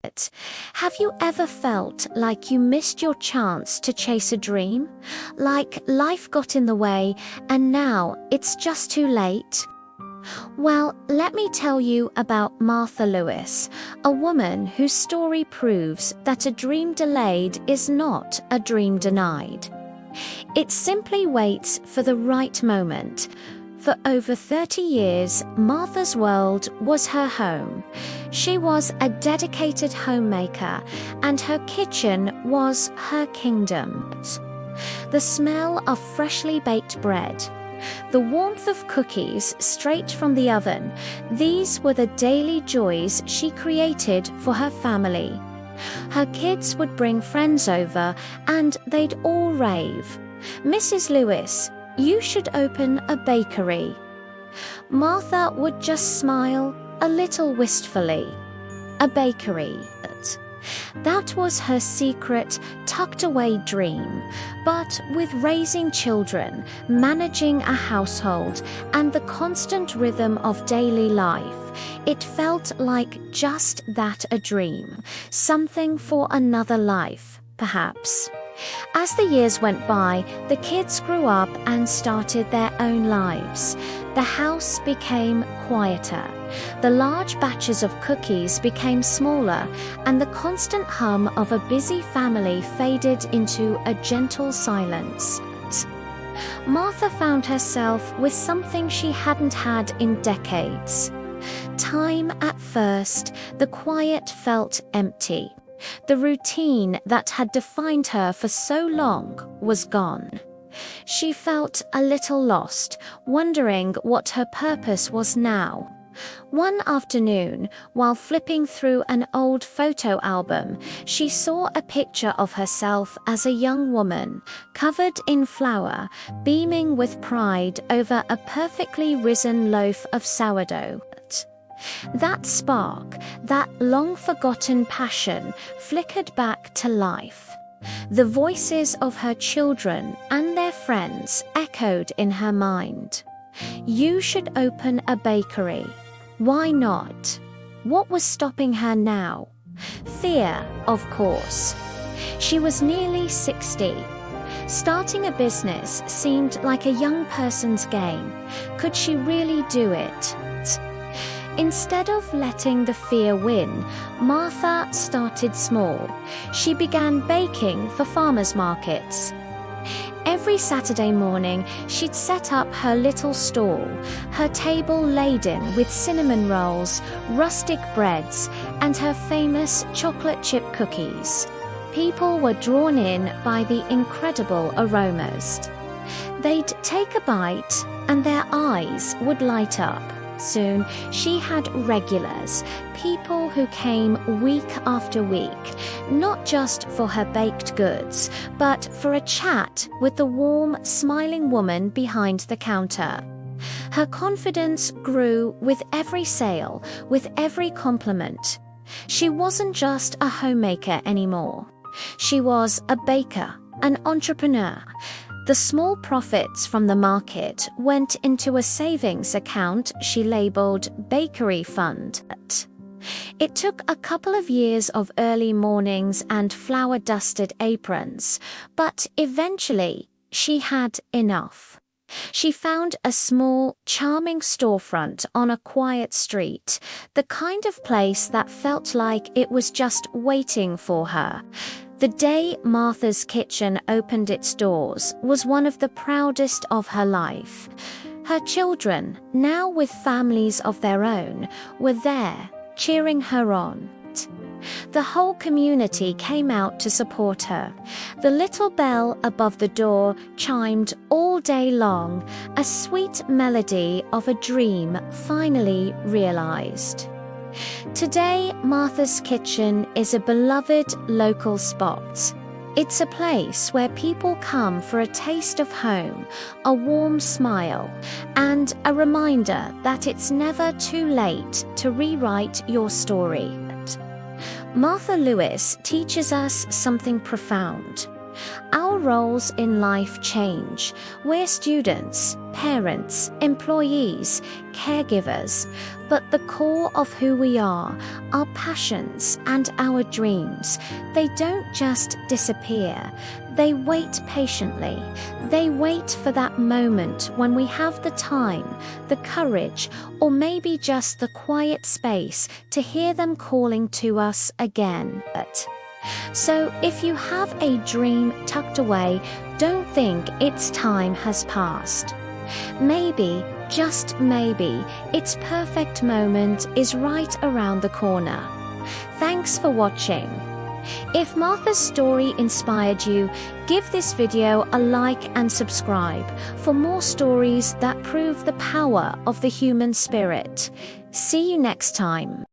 Have you ever felt like you missed your chance to chase a dream? Like life got in the way and now it's just too late? Well, let me tell you about Martha Lewis, a woman whose story proves that a dream delayed is not a dream denied. It simply waits for the right moment. For over 30 years, Martha's world was her home. She was a dedicated homemaker, and her kitchen was her kingdom. The smell of freshly baked bread, the warmth of cookies straight from the oven, these were the daily joys she created for her family. Her kids would bring friends over, and they'd all rave, "Mrs. Lewis, you should open a bakery." Martha would just smile a little wistfully. A bakery. That was her secret, tucked-away dream. But with raising children, managing a household, and the constant rhythm of daily life, it felt like just that, a dream. Something for another life, perhaps. As the years went by, the kids grew up and started their own lives. The house became quieter. The large batches of cookies became smaller, and the constant hum of a busy family faded into a gentle silence. Martha found herself with something she hadn't had in decades. Time at first, the quiet felt empty. The routine that had defined her for so long was gone. She felt a little lost, wondering what her purpose was now. One afternoon, while flipping through an old photo album, she saw a picture of herself as a young woman, covered in flour, beaming with pride over a perfectly risen loaf of sourdough. That spark, that long-forgotten passion, flickered back to life. The voices of her children and their friends echoed in her mind. You should open a bakery. Why not? What was stopping her now? Fear, of course. She was nearly 60. Starting a business seemed like a young person's game. Could she really do it? Instead of letting the fear win, Martha started small. She began baking for farmers' markets. Every Saturday morning, she'd set up her little stall, her table laden with cinnamon rolls, rustic breads, and her famous chocolate chip cookies. People were drawn in by the incredible aromas. They'd take a bite, and their eyes would light up. Soon, she had regulars, people who came week after week, not just for her baked goods, but for a chat with the warm, smiling woman behind the counter. Her confidence grew with every sale, with every compliment. She wasn't just a homemaker anymore. She was a baker, an entrepreneur. The small profits from the market went into a savings account she labeled Bakery Fund. It took a couple of years of early mornings and flour-dusted aprons, but eventually she had enough. She found a small, charming storefront on a quiet street, the kind of place that felt like it was just waiting for her. The day Martha's kitchen opened its doors was one of the proudest of her life. Her children, now with families of their own, were there, cheering her on. The whole community came out to support her. The little bell above the door chimed all day long, a sweet melody of a dream finally realized. Today, Martha's Kitchen is a beloved local spot. It's a place where people come for a taste of home, a warm smile, and a reminder that it's never too late to rewrite your story. Martha Lewis teaches us something profound. Our roles in life change. We're students, parents, employees, caregivers, but the core of who we are, our passions and our dreams, they don't just disappear. They wait patiently. They wait for that moment when we have the time, the courage, or maybe just the quiet space to hear them calling to us again. So if you have a dream tucked away, don't think its time has passed. Maybe, just maybe, its perfect moment is right around the corner. Thanks for watching. If Martha's story inspired you, give this video a like and subscribe for more stories that prove the power of the human spirit. See you next time.